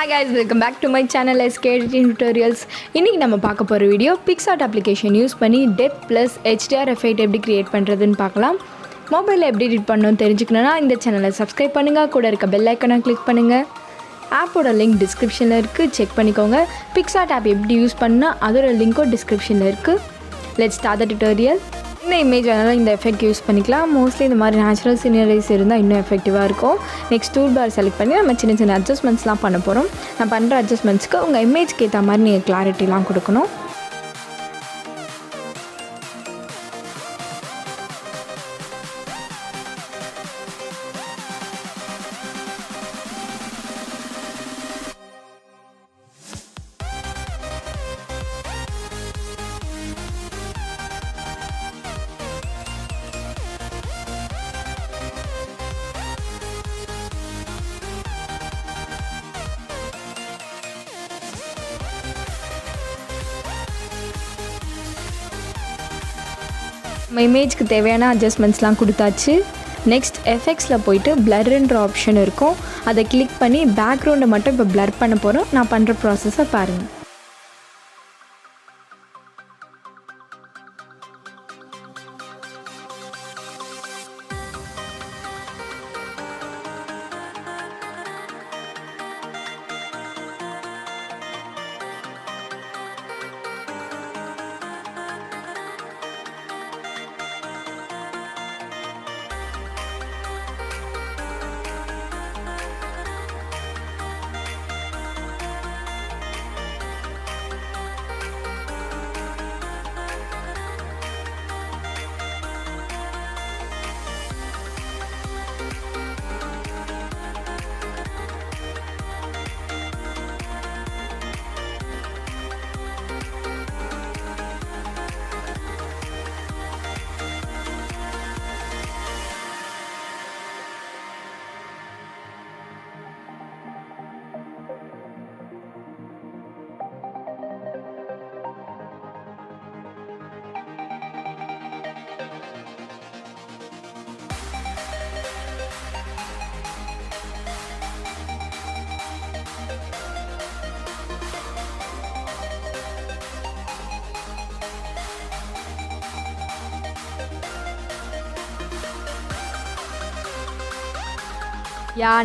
Hi guys, welcome back to my channel SK Editing Tutorials. இன்னைக்கு நம்ம பார்க்க போற வீடியோ Picsart application யூஸ் பண்ணி depth plus HDR effect எப்படி கிரியேட் பண்றதுன்னு பார்க்கலாம். மொபைல்ல எப்படி எடிட் பண்ணனும் தெரிஞ்சுக்கணும்னா இந்த சேனலை சப்ஸ்கிரைப் பண்ணுங்க, கூட இருக்க பெல் ஐகானை கிளிக் பண்ணுங்க. ஆப்போட லிங்க் டிஸ்கிரிப்ஷன்ல இருக்கு, செக் பண்ணிக்கோங்க. Picsart ஆப் எப்படி யூஸ் பண்ணா அதோட லிங்க்கும் டிஸ்கிரிப்ஷன்ல இருக்கு. Let's start the tutorial. இந்த இமேஜ் அதனால் இந்த எஃபெக்ட் யூஸ் பண்ணிக்கலாம். மோஸ்ட்லி இந்த மாதிரி நேச்சுரல் சீனரிஸ் இருந்தால் இன்னும் எஃபெக்டிவாக இருக்கும். நெக்ஸ்ட் டூல் பார் செலக்ட் பண்ணி நம்ம சின்ன சின்ன அட்ஜஸ்ட்மெண்ட்ஸ்லாம் பண்ண போகிறோம். நான் பண்ணுற அட்ஜஸ்ட்மெண்ட்ஸ்க்கு உங்கள் இமேஜ்க்கு ஏற்ற மாதிரி நீங்கள் கிளாரிட்டிலாம் கொடுக்கணும். நம்ம இமேஜ்க்கு தேவையான அட்ஜஸ்ட்மெண்ட்ஸ்லாம் கொடுத்தாச்சு. நெக்ஸ்ட் எஃபெக்ட்ஸில் போயிட்டு பிளர்ன்ற ஆப்ஷன் இருக்கும், அதை கிளிக் பண்ணி பேக்ரவுண்டை மட்டும் இப்போ பிளர் பண்ண போகிறோம். நான் பண்ணுற ப்ராசஸை பாருங்கள்.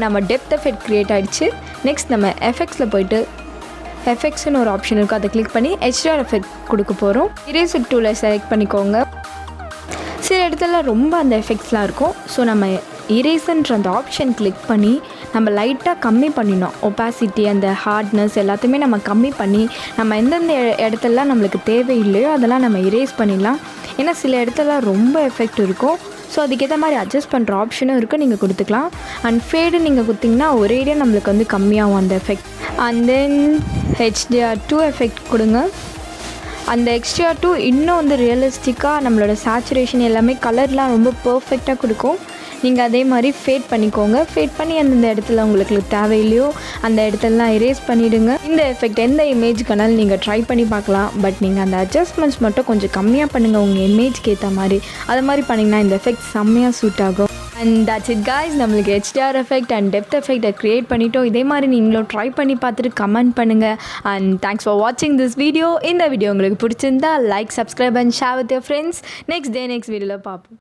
நம்ம டெப்த் எஃபெக்ட் க்ரியேட் ஆகிடுச்சு. நெக்ஸ்ட் நம்ம எஃபெக்ட்ஸில் போயிட்டு எஃபெக்ட்ஸ்னு ஒரு ஆப்ஷன் இருக்குது, அதை கிளிக் பண்ணி HDR எஃபெக்ட் கொடுக்க போகிறோம். இரேசர் டூலை செலக்ட் பண்ணிக்கோங்க. சில இடத்துல ரொம்ப அந்த எஃபெக்ட்ஸ்லாம் இருக்கும். ஸோ நம்ம இரேசர்ன்ற அந்த ஆப்ஷன் கிளிக் பண்ணி நம்ம லைட்டாக கம்மி பண்ணிடணும். ஒப்பாசிட்டி, அந்த ஹார்ட்னஸ் எல்லாத்தையுமே நம்ம கம்மி பண்ணி நம்ம எந்தெந்த இடத்துலலாம் நம்மளுக்கு தேவையில்லையோ அதெல்லாம் நம்ம இரேஸ் பண்ணிடலாம். ஏன்னா சில இடத்துல ரொம்ப எஃபெக்ட் இருக்கும். ஸோ அதுக்கேற்ற மாதிரி அட்ஜஸ்ட் பண்ணுற ஆப்ஷனும் இருக்குது, நீங்கள் கொடுத்துக்கலாம். அண்ட் ஃபேடு நீங்கள் கொடுத்திங்கன்னா ஒரேடியாக நம்மளுக்கு வந்து கம்மியாகும் அந்த effect. And then HDR2 effect கொடுங்க. அந்த HDR2 இன்னும் வந்து ரியலிஸ்டிக்காக நம்மளோட சேச்சுரேஷன் எல்லாமே கலர்லாம் ரொம்ப பர்ஃபெக்டாக கொடுக்கும். நீங்கள் அதே மாதிரி ஃபேட் பண்ணிக்கோங்க. ஃபேட் பண்ணி அந்தந்த இடத்துல உங்களுக்கு தேவையில்லையோ அந்த இடத்துலலாம் எரேஸ் பண்ணிவிடுங்க. இந்த எஃபெக்ட் எந்த இமேஜுக்கானாலும் நீங்கள் ட்ரை பண்ணி பார்க்கலாம். பட் நீங்கள் அந்த அட்ஜஸ்ட்மெண்ட்ஸ் மட்டும் கொஞ்சம் கம்மியாக பண்ணுங்கள் உங்கள் இமேஜ்க்கு ஏற்ற மாதிரி. அது மாதிரி பண்ணிங்கன்னா இந்த எஃபெக்ட் செம்மையாக சூட் ஆகும். அண்ட் தட்ஸ் இட் காய்ஸ், நம்மளுக்கு HDR எஃபெக்ட் அண்ட் டெப்த் எஃபெக்டை க்ரியேட் பண்ணிட்டோம். இதே மாதிரி நீங்களும் ட்ரை பண்ணி பார்த்துட்டு கமெண்ட் பண்ணுங்கள். அண்ட் தேங்க்ஸ் ஃபார் வாட்சிங் திஸ் வீடியோ. இந்த வீடியோ உங்களுக்கு பிடிச்சிருந்தா like, subscribe and share with your friends. Next வீடியோவில் பார்ப்போம்.